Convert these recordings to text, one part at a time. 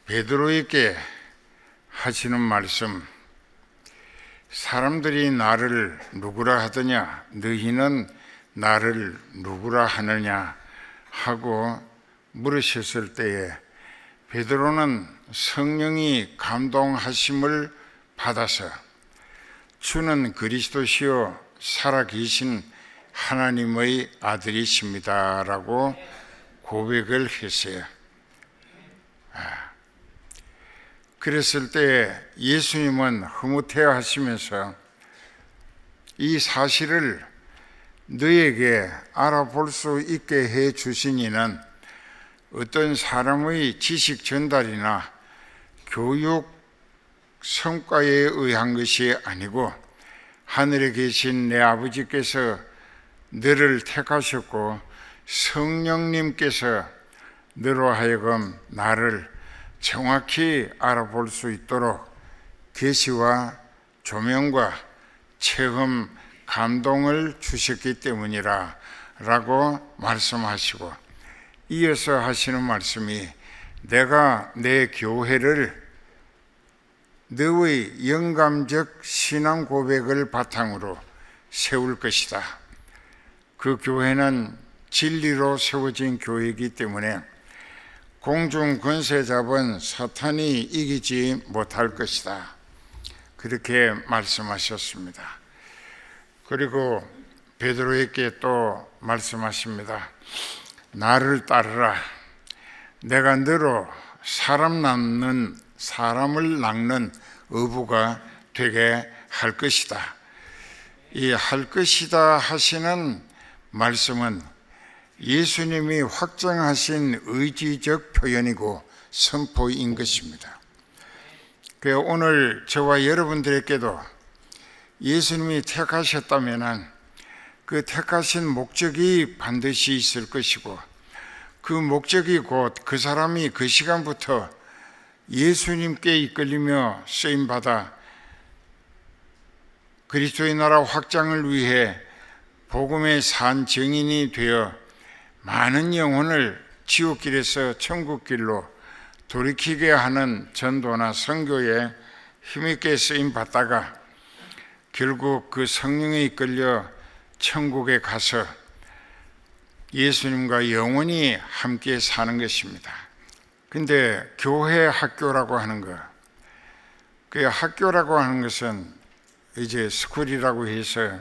베드로에게 하시는 말씀, 사람들이 나를 누구라 하더냐, 너희는 나를 누구라 하느냐 하고 물으셨을 때에 베드로는 성령이 감동하심을 받아서 주는 그리스도시요 살아계신 하나님의 아들이십니다 라고 고백을 했어요. 그랬을 때 예수님은 흐뭇해 하시면서 이 사실을 너에게 알아볼 수 있게 해 주신 이는 어떤 사람의 지식 전달이나 교육 성과에 의한 것이 아니고 하늘에 계신 내 아버지께서 너를 택하셨고 성령님께서 너로 하여금 나를 정확히 알아볼 수 있도록 계시와 조명과 체험, 감동을 주셨기 때문이라 라고 말씀하시고, 이어서 하시는 말씀이 내가 내 교회를 너의 영감적 신앙 고백을 바탕으로 세울 것이다. 그 교회는 진리로 세워진 교회이기 때문에 공중 권세 잡은 사탄이 이기지 못할 것이다. 그렇게 말씀하셨습니다. 그리고 베드로에게 또 말씀하십니다. 나를 따르라. 내가 너로 사람을 낚는 어부가 되게 할 것이다. 이 할 것이다 하시는 말씀은 예수님이 확정하신 의지적 표현이고 선포인 것입니다. 오늘 저와 여러분들에게도 예수님이 택하셨다면 그 택하신 목적이 반드시 있을 것이고, 그 목적이 곧 그 사람이 그 시간부터 예수님께 이끌리며 쓰임받아 그리스도의 나라 확장을 위해 복음의 산 증인이 되어 많은 영혼을 지옥길에서 천국길로 돌이키게 하는 전도나 선교에 힘있게 쓰임받다가 결국 그 성령에 이끌려 천국에 가서 예수님과 영원히 함께 사는 것입니다. 근데 교회 학교라고 하는 것, 그 학교라고 하는 것은 이제 스쿨이라고 해서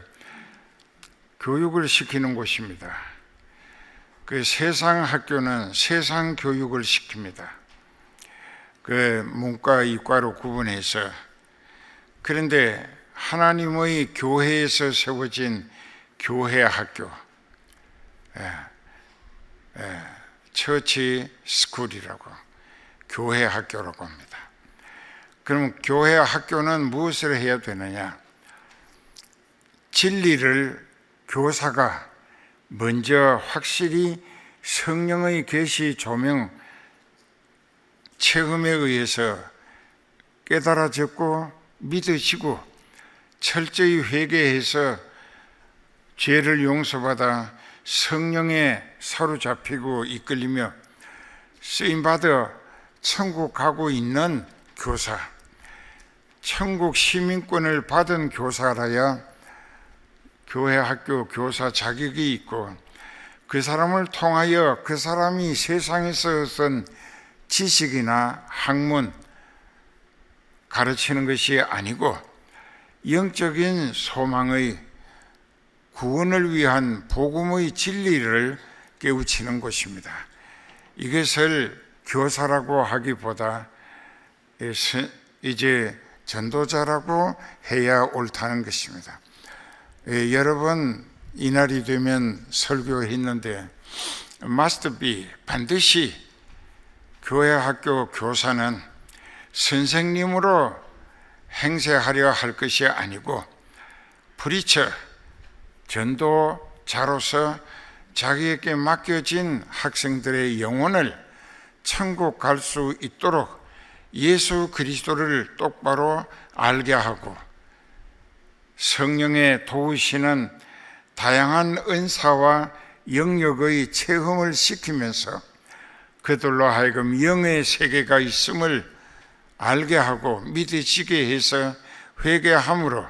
교육을 시키는 곳입니다. 그 세상 학교는 세상 교육을 시킵니다. 그 문과, 이과로 구분해서. 그런데 하나님의 교회에서 세워진 교회 학교, 처치 스쿨이라고, 교회 학교라고 합니다. 그럼 교회 학교는 무엇을 해야 되느냐? 진리를 교사가 먼저 확실히 성령의 계시, 조명, 체험에 의해서 깨달아졌고 믿으시고 철저히 회개해서 죄를 용서받아 성령에 사로잡히고 이끌리며 쓰임받아 천국 가고 있는 교사, 천국 시민권을 받은 교사라야 교회 학교 교사 자격이 있고, 그 사람을 통하여 그 사람이 세상에서 얻은 지식이나 학문 가르치는 것이 아니고 영적인 소망의 구원을 위한 복음의 진리를 깨우치는 곳입니다. 이것을 교사라고 하기보다 이제 전도자라고 해야 옳다는 것입니다. 여러 번 이날이 되면 설교했는데 must be, 반드시 교회 학교 교사는 선생님으로 행세하려 할 것이 아니고 프리처, 전도자로서 자기에게 맡겨진 학생들의 영혼을 천국 갈 수 있도록 예수 그리스도를 똑바로 알게 하고 성령의 도우시는 다양한 은사와 영역의 체험을 시키면서 그들로 하여금 영의 세계가 있음을 알게 하고 믿어지게 해서 회개함으로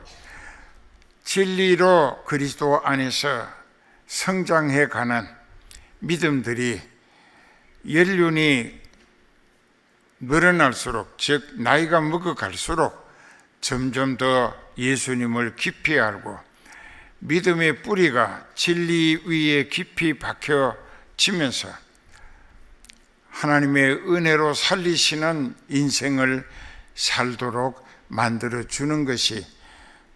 진리로 그리스도 안에서 성장해 가는 믿음들이 연륜이 늘어날수록, 즉 나이가 먹어갈수록 점점 더 예수님을 깊이 알고 믿음의 뿌리가 진리 위에 깊이 박혀지면서 하나님의 은혜로 살리시는 인생을 살도록 만들어주는 것이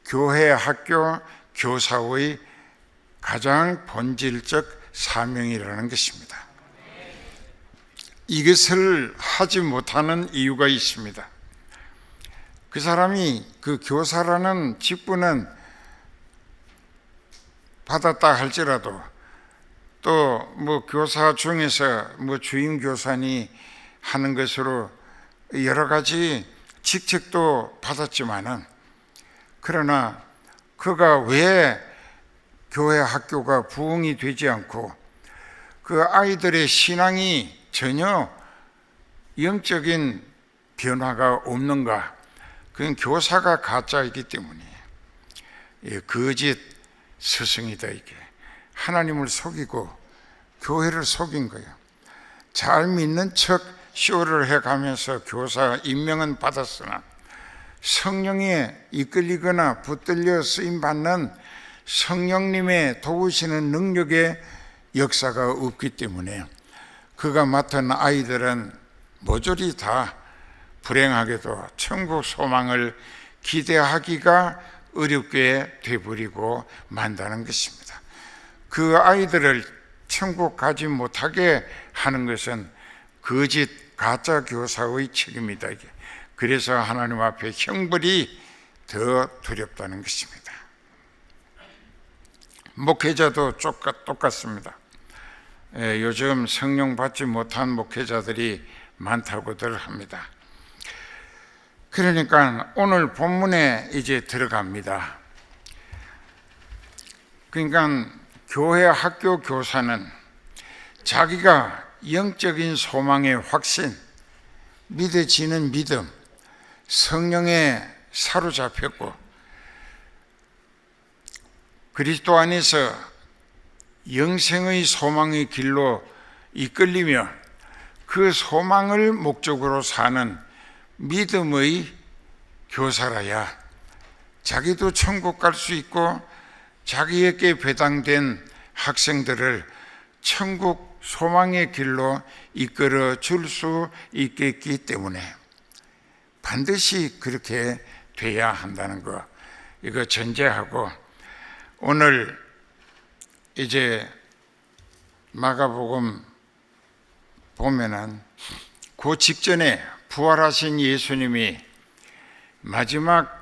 교회, 학교, 교사의 가장 본질적 사명이라는 것입니다. 이것을 하지 못하는 이유가 있습니다. 그 사람이 그 교사라는 직분은 받았다 할지라도 또 교사 중에서 주임 교사니 하는 것으로 여러 가지 직책도 받았지만은, 그러나 그가 왜 교회 학교가 부흥이 되지 않고 그 아이들의 신앙이 전혀 영적인 변화가 없는가? 그건 교사가 가짜이기 때문이에요. 거짓 스승이다. 이게 하나님을 속이고 교회를 속인 거예요. 잘 믿는 척 쇼를 해가면서 교사 임명은 받았으나 성령에 이끌리거나 붙들려 쓰임받는 성령님의 도우시는 능력의 역사가 없기 때문에 그가 맡은 아이들은 모조리 다 불행하게도 천국 소망을 기대하기가 어렵게 되버리고 만다는 것입니다. 그 아이들을 천국 가지 못하게 하는 것은 거짓 가짜 교사의 책임이다. 그래서 하나님 앞에 형벌이 더 두렵다는 것입니다. 목회자도 똑같습니다. 요즘 성령 받지 못한 목회자들이 많다고들 합니다. 그러니까 오늘 본문에 이제 들어갑니다. 그러니까 교회, 학교, 교사는 자기가 영적인 소망의 확신, 믿어지는 믿음, 성령에 사로잡혔고 그리스도 안에서 영생의 소망의 길로 이끌리며 그 소망을 목적으로 사는 믿음의 교사라야 자기도 천국 갈 수 있고 자기에게 배당된 학생들을 천국 소망의 길로 이끌어 줄 수 있겠기 때문에 반드시 그렇게 돼야 한다는 거, 이거 전제하고 오늘 이제 마가복음 보면은 그 직전에 부활하신 예수님이 마지막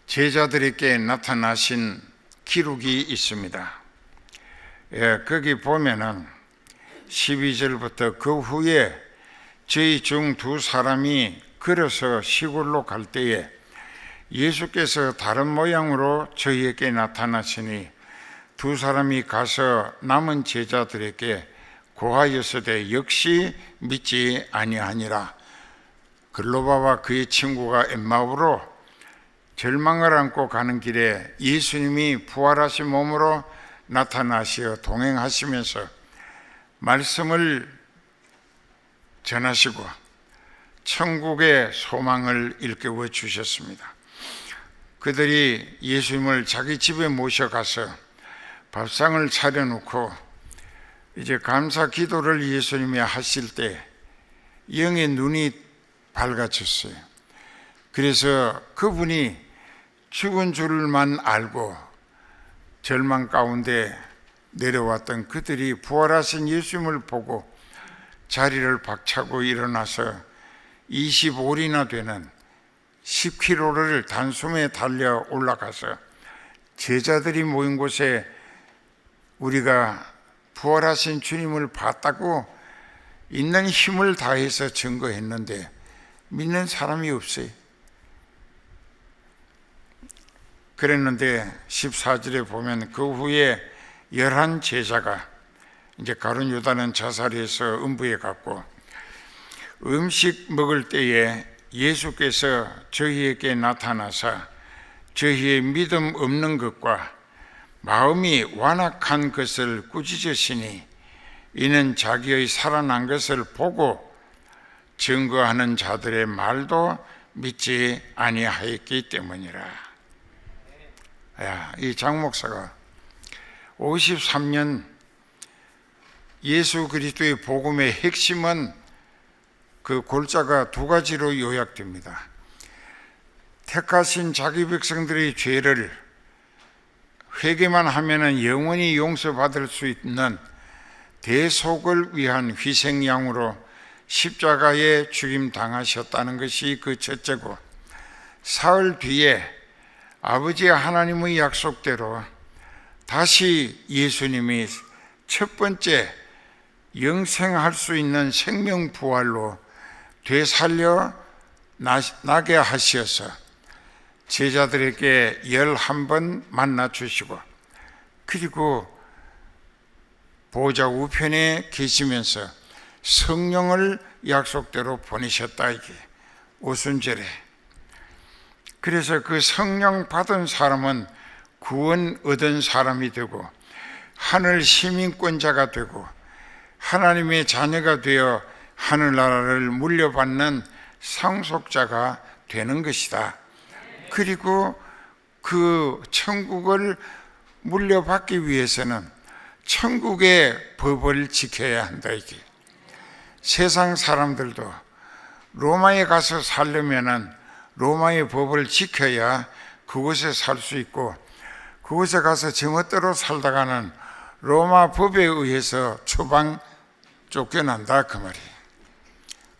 제자들에게 나타나신 기록이 있습니다. 거기 보면은 12절부터 그 후에 저희 중 두 사람이 걸어서 시골로 갈 때에 예수께서 다른 모양으로 저희에게 나타나시니 두 사람이 가서 남은 제자들에게 고하였으되 역시 믿지 아니하니라. 글로바와 그의 친구가 엠마오로 절망을 안고 가는 길에 예수님이 부활하신 몸으로 나타나시어 동행하시면서 말씀을 전하시고 천국의 소망을 일깨워 주셨습니다. 그들이 예수님을 자기 집에 모셔가서 밥상을 차려놓고 이제 감사 기도를 예수님이 하실 때 영의 눈이 밝아졌어요. 그래서 그분이 죽은 줄만 알고 절망 가운데 내려왔던 그들이 부활하신 예수님을 보고 자리를 박차고 일어나서 25리나 되는 10km를 단숨에 달려 올라가서 제자들이 모인 곳에 우리가 부활하신 주님을 봤다고 있는 힘을 다해서 증거했는데 믿는 사람이 없어요. 그랬는데 14절에 보면 그 후에 11 제자가 이제 가룟 유다는 자살해서 음부에 갔고, 음식 먹을 때에 예수께서 저희에게 나타나사 저희의 믿음 없는 것과 마음이 완악한 것을 꾸짖으시니 이는 자기의 살아난 것을 보고 증거하는 자들의 말도 믿지 아니하였기 때문이라. 이 장 목사가 53년 예수 그리스도의 복음의 핵심은 그 골자가 두 가지로 요약됩니다. 택하신 자기 백성들의 죄를 회개만 하면 영원히 용서받을 수 있는 대속을 위한 희생양으로 십자가에 죽임 당하셨다는 것이 그 첫째고, 사흘 뒤에 아버지 하나님의 약속대로 다시 예수님이 첫 번째 영생할 수 있는 생명 부활로 되살려 나게 하셔서 제자들에게 11번 만나 주시고, 그리고 보좌 우편에 계시면서 성령을 약속대로 보내셨다, 이게 오순절에. 그래서 그 성령 받은 사람은 구원 얻은 사람이 되고 하늘 시민권자가 되고 하나님의 자녀가 되어 하늘나라를 물려받는 상속자가 되는 것이다. 그리고 그 천국을 물려받기 위해서는 천국의 법을 지켜야 한다, 이게. 세상 사람들도 로마에 가서 살려면은 로마의 법을 지켜야 그곳에 살 수 있고, 그곳에 가서 제멋대로 살다가는 로마 법에 의해서 추방 쫓겨난다, 그 말이에요.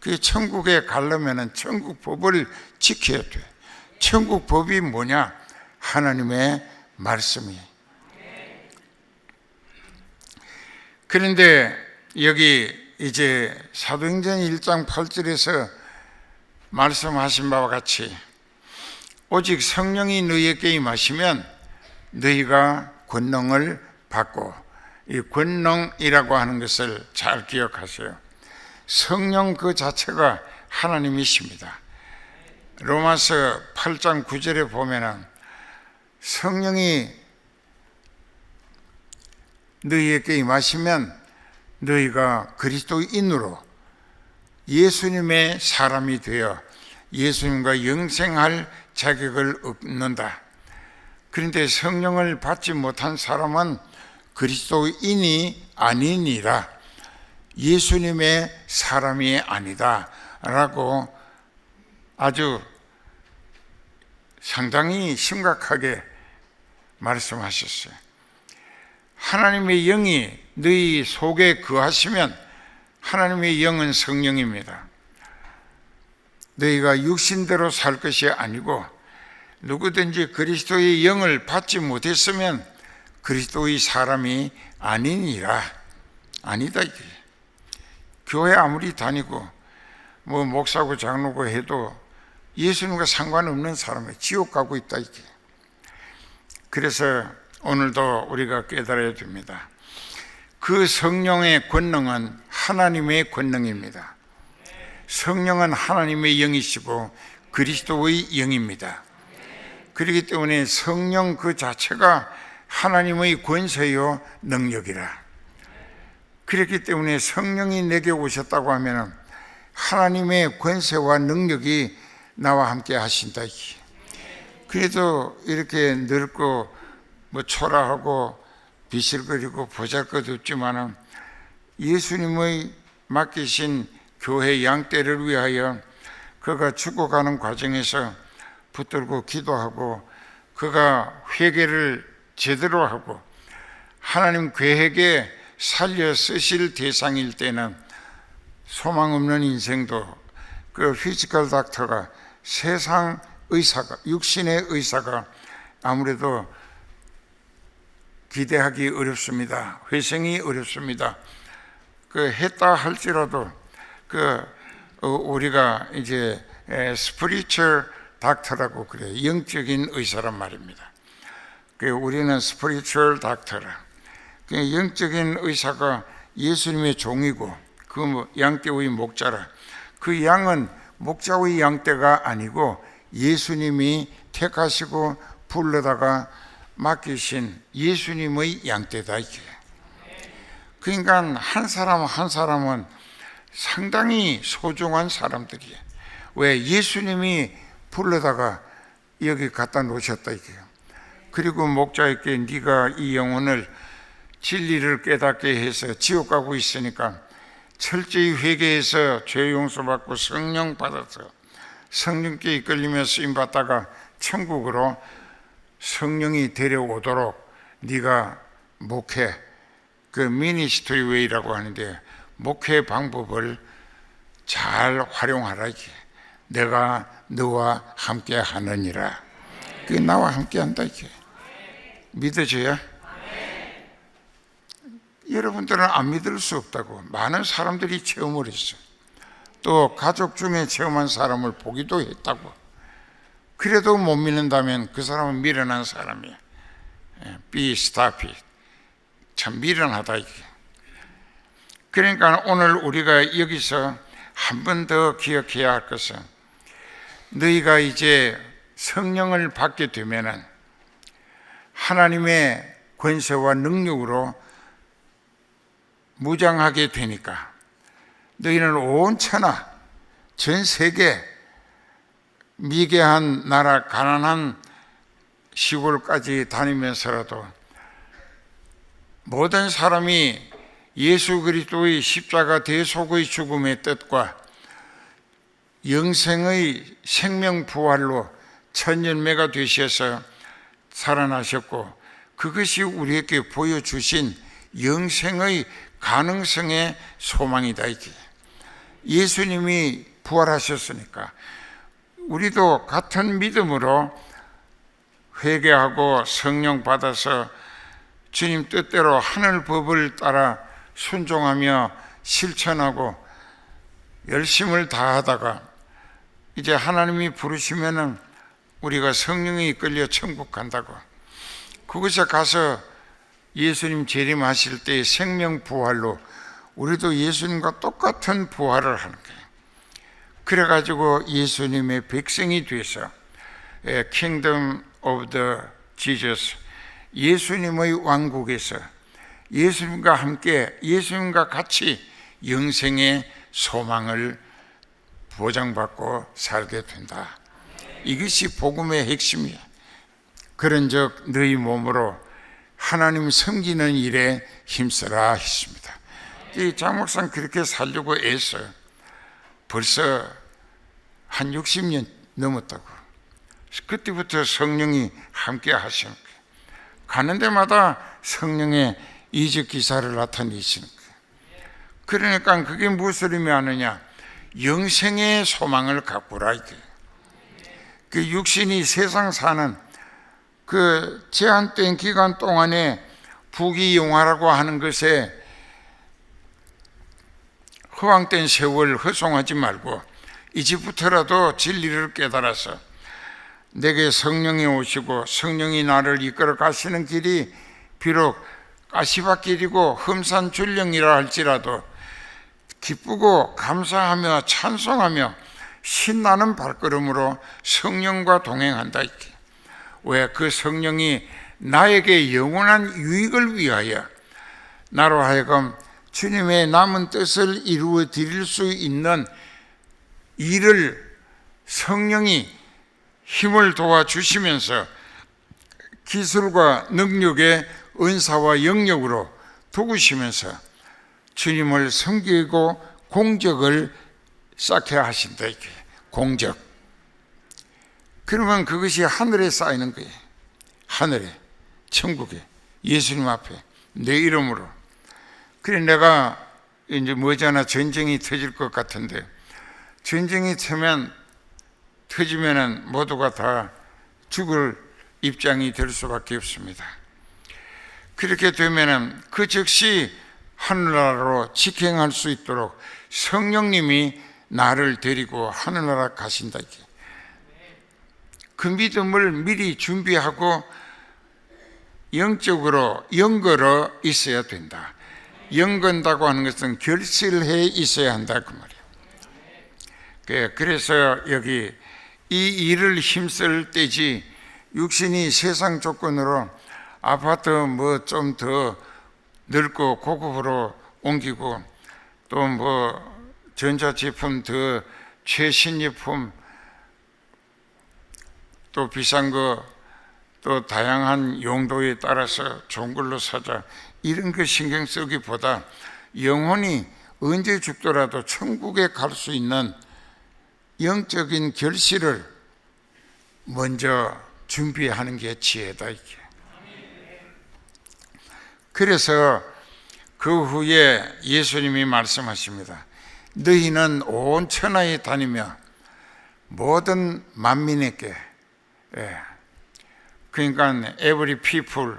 그 천국에 가려면은 천국 법을 지켜야 돼. 천국 법이 뭐냐? 하나님의 말씀이. 그런데 여기 이제 사도행전 1장 8절에서 말씀하신 바와 같이 오직 성령이 너희에게 임하시면 너희가 권능을 받고, 이 권능이라고 하는 것을 잘 기억하세요. 성령 그 자체가 하나님이십니다. 로마서 8장 9절에 보면은 성령이 너희에게 임하시면 너희가 그리스도인으로 예수님의 사람이 되어 예수님과 영생할 자격을 얻는다. 그런데 성령을 받지 못한 사람은 그리스도인이 아니니라, 예수님의 사람이 아니다 라고 아주 상당히 심각하게 말씀하셨어요. 하나님의 영이 너희 속에 거하시면, 하나님의 영은 성령입니다. 너희가 육신대로 살 것이 아니고 누구든지 그리스도의 영을 받지 못했으면 그리스도의 사람이 아니니라. 아니다, 이게. 교회 아무리 다니고 뭐 목사고 장로고 해도 예수님과 상관없는 사람이 지옥 가고 있다, 이게. 그래서 오늘도 우리가 깨달아야 됩니다. 그 성령의 권능은 하나님의 권능입니다. 성령은 하나님의 영이시고 그리스도의 영입니다. 그렇기 때문에 성령 그 자체가 하나님의 권세요 능력이라. 그렇기 때문에 성령이 내게 오셨다고 하면 하나님의 권세와 능력이 나와 함께 하신다. 그래도 이렇게 늙고 뭐 초라하고 비실거리고 보잘것없지만은 예수님의 맡기신 교회 양떼를 위하여 그가 죽어가는 과정에서 붙들고 기도하고 그가 회개를 제대로 하고 하나님 계획에 살려 쓰실 대상일 때는 소망 없는 인생도 그 피지컬 닥터가, 세상 의사가, 육신의 의사가 아무래도 기대하기 어렵습니다. 회생이 어렵습니다. 그 했다 할지라도 우리가 이제 스피리추얼 닥터라고 그래요. 영적인 의사란 말입니다. 우리는 스피리추얼 닥터라. 영적인 의사가 예수님의 종이고 그 양떼의 목자라. 그 양은 목자의 양떼가 아니고 예수님이 택하시고 불러다가 맡기신 예수님의 양떼다 이게. 그러니까 한 사람 한 사람은 상당히 소중한 사람들이에요. 왜? 예수님이 불러다가 여기 갖다 놓으셨다 이게요. 그리고 목자에게 네가 이 영혼을 진리를 깨닫게 해서 지옥 가고 있으니까 철저히 회개해서 죄 용서받고 성령 받아서 성령께 이끌리며 쓰임 받다가 천국으로 성령이 데려오도록 네가 목회, 그 미니스트리 웨이라고 하는데 목회 방법을 잘 활용하라 이게. 내가 너와 함께 하느니라. 그게 나와 함께 한다 이게. 믿어져야? 여러분들은 안 믿을 수 없다고. 많은 사람들이 체험을 했어. 또 가족 중에 체험한 사람을 보기도 했다고. 그래도 못 믿는다면 그 사람은 미련한 사람이야. Be stop it. 참 미련하다 이게. 그러니까 오늘 우리가 여기서 한 번 더 기억해야 할 것은, 너희가 이제 성령을 받게 되면은 하나님의 권세와 능력으로 무장하게 되니까 너희는 온 천하 전 세계 미개한 나라 가난한 시골까지 다니면서라도 모든 사람이 예수 그리스도의 십자가 대속의 죽음의 뜻과 영생의 생명 부활로 천년매가 되셔서 살아나셨고, 그것이 우리에게 보여주신 영생의 가능성의 소망이다 이게. 예수님이 부활하셨으니까 우리도 같은 믿음으로 회개하고 성령 받아서 주님 뜻대로 하늘 법을 따라 순종하며 실천하고 열심을 다하다가 이제 하나님이 부르시면은 우리가 성령에 이끌려 천국 간다고. 그곳에 가서 예수님 재림하실 때의 생명 부활로 우리도 예수님과 똑같은 부활을 하는 거예요. 그래가지고 예수님의 백성이 돼서 Kingdom of the Jesus, 예수님의 왕국에서 예수님과 함께 예수님과 같이 영생의 소망을 보장받고 살게 된다. 이것이 복음의 핵심이야. 그런즉 너희 몸으로 하나님 섬기는 일에 힘써라 했습니다. 이 장목사는 그렇게 살려고 애써요. 벌써 한 60년 넘었다고. 그때부터 성령이 함께 하시는 거예요. 가는 데마다 성령의 이적 기사를 나타내시는 거예요. 그러니까 그게 무슨 의미 하느냐? 영생의 소망을 가꾸라 이게. 그 육신이 세상 사는 그 제한된 기간 동안에 부귀영화라고 하는 것에 허황된 세월 허송하지 말고 이제부터라도 진리를 깨달아서 내게 성령이 오시고 성령이 나를 이끌어 가시는 길이 비록 가시밭길이고 흠산 줄령이라 할지라도 기쁘고 감사하며 찬송하며 신나는 발걸음으로 성령과 동행한다 이렇게. 왜? 그 성령이 나에게 영원한 유익을 위하여 나로 하여금 주님의 남은 뜻을 이루어 드릴 수 있는 일을 성령이 힘을 도와주시면서 기술과 능력의 은사와 영역으로 도우시면서 주님을 섬기고 공적을 쌓게 하신다 이렇게. 공적. 그러면 그것이 하늘에 쌓이는 거예요. 하늘에, 천국에, 예수님 앞에 내 이름으로. 그래 내가 이제 머지않아 전쟁이 터질 것 같은데, 전쟁이 터지면은 모두가 다 죽을 입장이 될 수밖에 없습니다. 그렇게 되면은 그 즉시 하늘나라로 직행할 수 있도록 성령님이 나를 데리고 하늘나라 가신다 이게. 그 믿음을 미리 준비하고 영적으로 연걸어 있어야 된다. 연건다고 하는 것은 결실해 있어야 한다 그 말이에요. 그래서 여기 이 일을 힘쓸 때지 육신이 세상 조건으로 아파트 뭐 좀 더 넓고 고급으로 옮기고 또 뭐 전자제품 더 최신제품 또 비싼 거 또 다양한 용도에 따라서 좋은 걸로 사자 이런 거 신경 쓰기보다 영혼이 언제 죽더라도 천국에 갈 수 있는 영적인 결실을 먼저 준비하는 게 지혜다 이게. 그래서 그 후에 예수님이 말씀하십니다. 너희는 온 천하에 다니며 모든 만민에게 그러니까 every people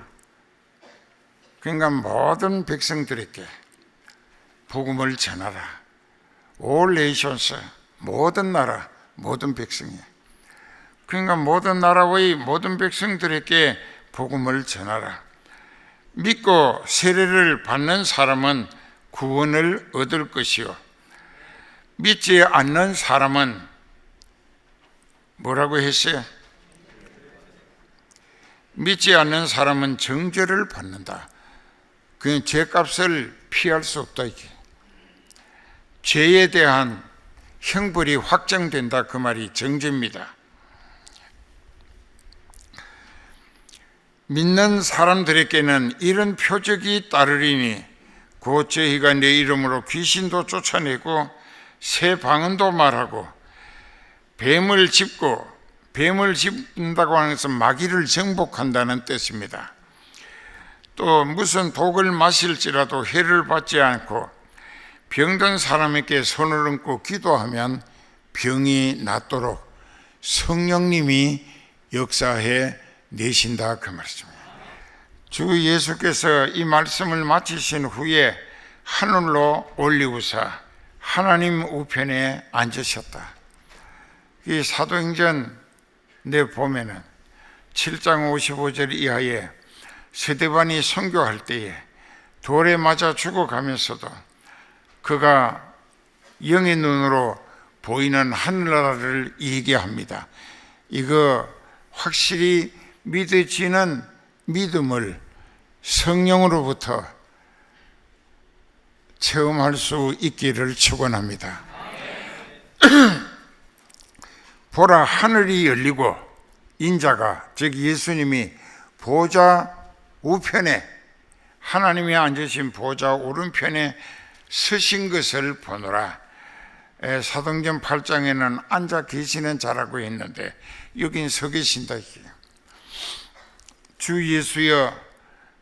그러니까 모든 백성들에게 복음을 전하라. all nations 모든 나라 모든 백성이 그러니까 모든 나라의 모든 백성들에게 복음을 전하라. 믿고 세례를 받는 사람은 구원을 얻을 것이요 믿지 않는 사람은 뭐라고 했어요? 믿지 않는 사람은 정죄를 받는다. 그 죄값을 피할 수 없다 이게. 죄에 대한 형벌이 확정된다 그 말이 정죄입니다. 믿는 사람들에게는 이런 표적이 따르리니 곧 저희가 내 이름으로 귀신도 쫓아내고 새 방언도 말하고 뱀을 짚는다고 하는 것은 마귀를 정복한다는 뜻입니다. 또 무슨 독을 마실지라도 해를 받지 않고 병든 사람에게 손을 얹고 기도하면 병이 낫도록 성령님이 역사해 내신다 그 말씀입니다. 주 예수께서 이 말씀을 마치신 후에 하늘로 올리우사 하나님 우편에 앉으셨다. 이 사도행전 내 보면은 7장 55절 이하에 스데반이 선교할 때에 돌에 맞아 죽어가면서도 그가 영의 눈으로 보이는 하늘나라를 얘기합니다. 이거 확실히 믿어지는 믿음을 성령으로부터 체험할 수 있기를 축원합니다. 보라 하늘이 열리고 인자가 즉 예수님이 보좌 우편에 하나님이 앉으신 보좌 오른편에 서신 것을 보노라. 사도행전 8장에는 앉아 계시는 자라고 했는데 여긴 서 계신다. 주 예수여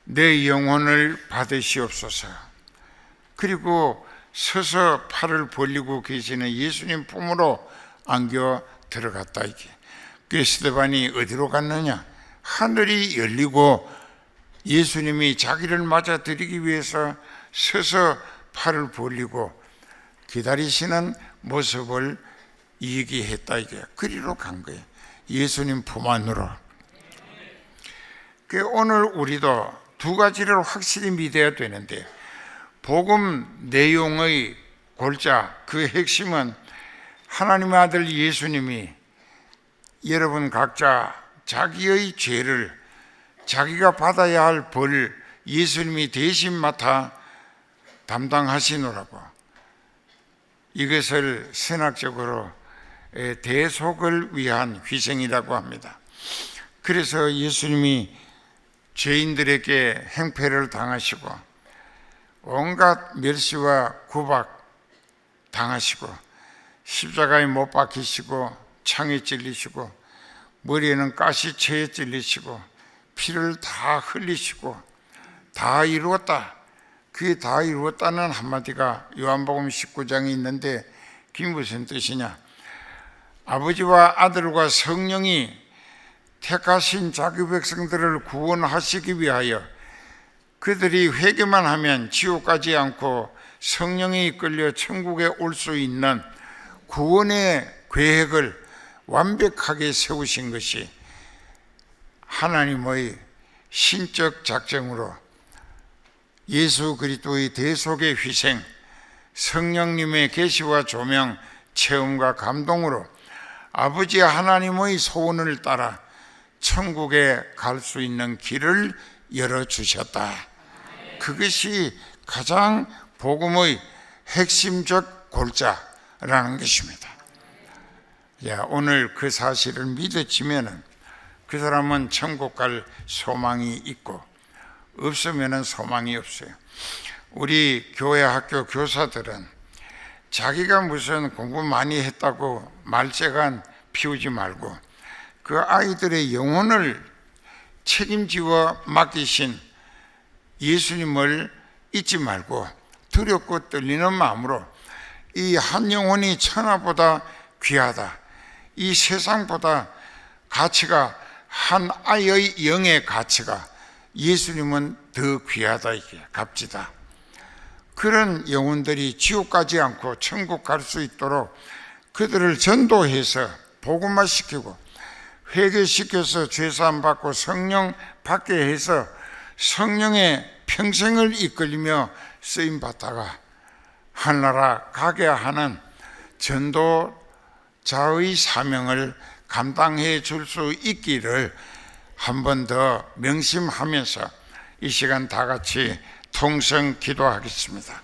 내 영혼을 받으시옵소서. 그리고 서서 팔을 벌리고 계시는 예수님 품으로 안겨 들어갔다. 이게 스데반이 어디로 갔느냐? 하늘이 열리고 예수님이 자기를 맞아들이기 위해서 서서 팔을 벌리고 기다리시는 모습을 얘기했다. 이게 그리로 간 거예요. 예수님 품 안으로. 오늘 우리도 두 가지를 확실히 믿어야 되는데 복음 내용의 골자 그 핵심은 하나님의 아들 예수님이 여러분 각자 자기의 죄를 자기가 받아야 할 벌 예수님이 대신 맡아 담당하시노라고 이것을 신학적으로 대속을 위한 희생이라고 합니다. 그래서 예수님이 죄인들에게 행패를 당하시고 온갖 멸시와 구박 당하시고 십자가에 못 박히시고 창에 찔리시고 머리에는 가시체에 찔리시고 피를 다 흘리시고 다 이루었다. 그게 다 이루었다는 한마디가 요한복음 19장에 있는데 그게 무슨 뜻이냐? 아버지와 아들과 성령이 택하신 자기 백성들을 구원하시기 위하여 그들이 회개만 하면 지옥 가지 않고 성령에 이끌려 천국에 올 수 있는 구원의 계획을 완벽하게 세우신 것이 하나님의 신적 작정으로 예수 그리스도의 대속의 희생, 성령님의 계시와 조명, 체험과 감동으로 아버지 하나님의 소원을 따라 천국에 갈 수 있는 길을 열어주셨다. 그것이 가장 복음의 핵심적 골자라는 것입니다. 오늘 그 사실을 믿어지면 그 사람은 천국 갈 소망이 있고, 없으면 소망이 없어요. 우리 교회 학교 교사들은 자기가 무슨 공부 많이 했다고 말재간 피우지 말고 그 아이들의 영혼을 책임지어 맡기신 예수님을 잊지 말고 두렵고 떨리는 마음으로 이 한 영혼이 천하보다 귀하다, 이 세상보다 가치가, 한 아이의 영의 가치가 예수님은 더 귀하다, 이게 값지다. 그런 영혼들이 지옥 가지 않고 천국 갈 수 있도록 그들을 전도해서 복음화시키고 회개시켜서 죄사함 받고 성령 받게 해서 성령의 평생을 이끌리며 쓰임받다가 하늘나라 가게 하는 전도자의 사명을 감당해 줄 수 있기를 한 번 더 명심하면서 이 시간 다 같이 통성 기도하겠습니다.